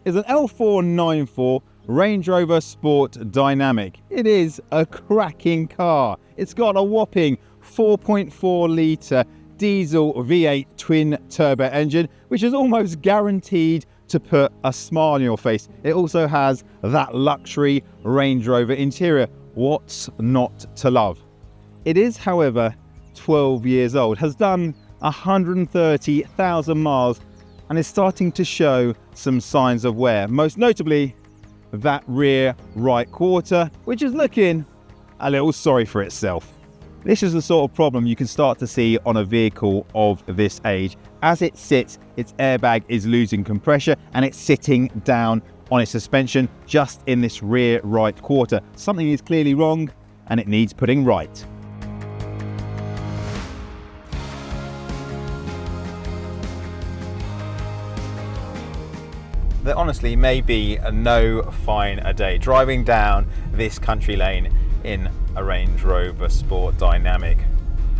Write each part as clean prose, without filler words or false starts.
is an L494 Range Rover Sport Dynamic. It is a cracking car. It's got a whopping 4.4 litre diesel V8 twin turbo engine, which is almost guaranteed to put a smile on your face. It also has that luxury Range Rover interior. What's not to love? It is, however, 12 years old, has done 130,000 miles and is starting to show some signs of wear, most notably that rear right quarter, which is looking a little sorry for itself. This is the sort of problem you can start to see on a vehicle of this age. As it sits, its airbag is losing compression and it's sitting down on its suspension just in this rear right quarter. Something is clearly wrong and it needs putting right. There honestly may be no finer day driving down this country lane in a Range Rover Sport Dynamic.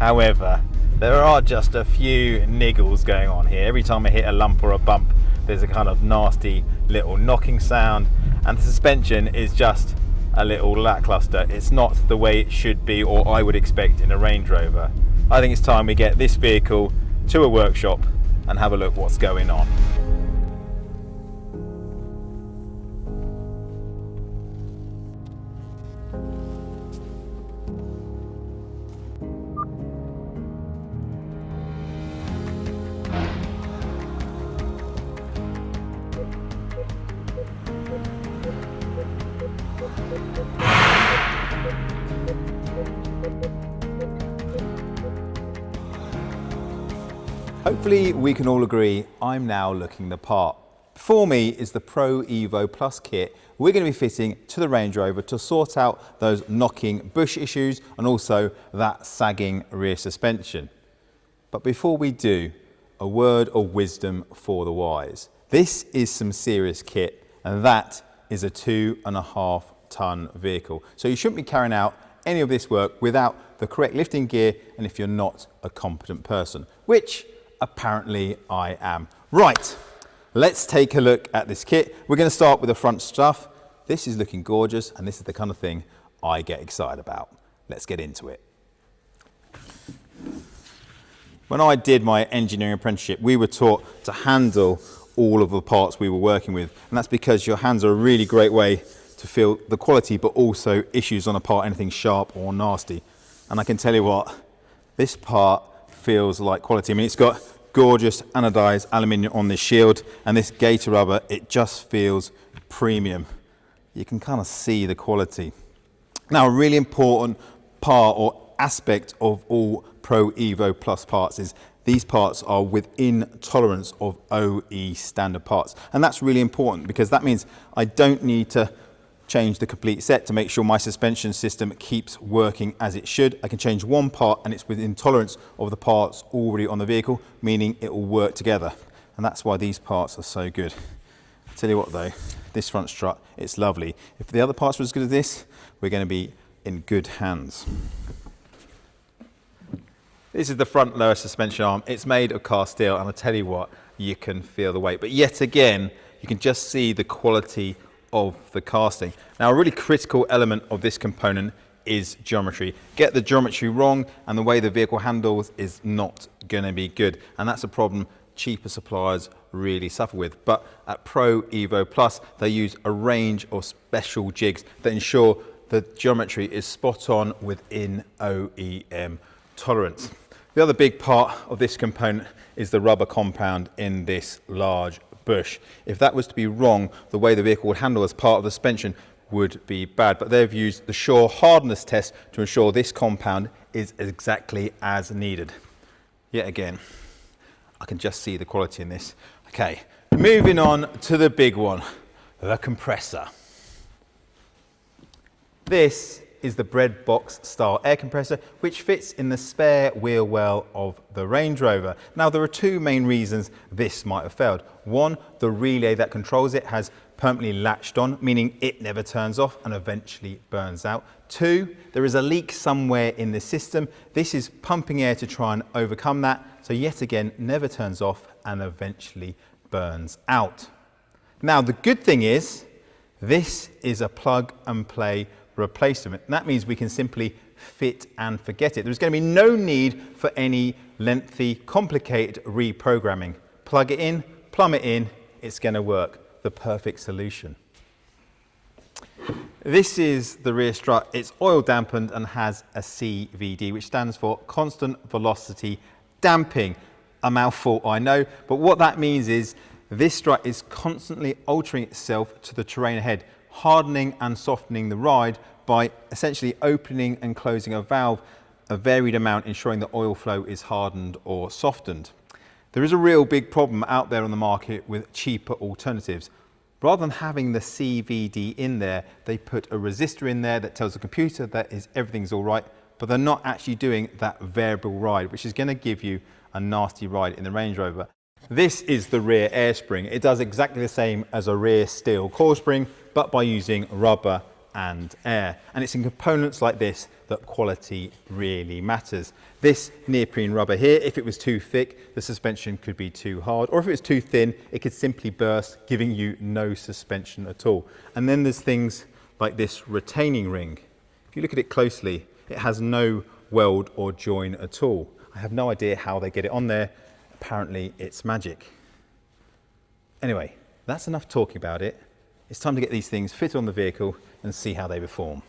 However, there are just a few niggles going on here. Every time I hit a lump or a bump, there's a kind of nasty little knocking sound, and the suspension is just a little lackluster. It's not the way it should be or I would expect in a Range Rover. I think it's time we get this vehicle to a workshop and have a look what's going on. Hopefully we can all agree I'm now looking the part. Before me is the PROEVO Plus kit we're going to be fitting to the Range Rover to sort out those knocking bush issues and also that sagging rear suspension. But before we do, a word of wisdom for the wise. This is some serious kit, and that is a 2.5 ton vehicle. So you shouldn't be carrying out any of this work without the correct lifting gear and if you're not a competent person, which apparently I am. Right, let's take a look at this kit. We're going to start with the front stuff. This is looking gorgeous and this is the kind of thing I get excited about. Let's get into it. When I did my engineering apprenticeship, we were taught to handle all of the parts we were working with, and that's because your hands are a really great way to feel the quality but also issues on a part, anything sharp or nasty. And I can tell you what, this part feels like quality. I mean, it's got gorgeous anodized aluminium on this shield, and this gator rubber, it just feels premium. You can kind of see the quality. Now, a really important part or aspect of all PROEVO Plus parts is these parts are within tolerance of OE standard parts. And that's really important because that means I don't need to change the complete set to make sure my suspension system keeps working as it should. I can change one part and it's within tolerance of the parts already on the vehicle, meaning it will work together. And that's why these parts are so good. I'll tell you what though, this front strut, it's lovely. If the other parts were as good as this, we're going to be in good hands. This is the front lower suspension arm. It's made of cast steel, and I tell you what, you can feel the weight. But yet again, you can just see the quality of the casting. Now, a really critical element of this component is geometry. Get the geometry wrong and the way the vehicle handles is not going to be good. And that's a problem cheaper suppliers really suffer with. But at PROEVO Plus, they use a range of special jigs that ensure the geometry is spot on within OEM tolerance. The other big part of this component is the rubber compound in this large bush. If that was to be wrong, the way the vehicle would handle as part of the suspension would be bad. But they've used the Shore hardness test to ensure this compound is exactly as needed. Yet again, I can just see the quality in this. Okay, moving on to the big one, the compressor. This is the bread box style air compressor, which fits in the spare wheel well of the Range Rover. Now, there are two main reasons this might have failed. One, the relay that controls it has permanently latched on, meaning it never turns off and eventually burns out. Two, there is a leak somewhere in the system. This is pumping air to try and overcome that, so yet again never turns off and eventually burns out. Now, the good thing is, this is a plug and play replacement. And that means we can simply fit and forget it. There's going to be no need for any lengthy, complicated reprogramming. Plug it in, plumb it in, it's going to work. The perfect solution. This is the rear strut. It's oil dampened and has a CVD, which stands for constant velocity damping. A mouthful, I know, but what that means is this strut is constantly altering itself to the terrain ahead, hardening and softening the ride by essentially opening and closing a valve a varied amount, ensuring the oil flow is hardened or softened. There is a real big problem out there on the market with cheaper alternatives. Rather than having the CVD in there, they put a resistor in there that tells the computer that everything's all right, but they're not actually doing that variable ride, which is going to give you a nasty ride in the Range Rover. This is the rear air spring. It does exactly the same as a rear steel coil spring, but by using rubber and air. And it's in components like this that quality really matters. This neoprene rubber here, if it was too thick, the suspension could be too hard, or if it was too thin, it could simply burst, giving you no suspension at all. And then there's things like this retaining ring. If you look at it closely, it has no weld or join at all. I have no idea how they get it on there. Apparently it's magic. Anyway, that's enough talking about it. It's time to get these things fitted on the vehicle and see how they perform.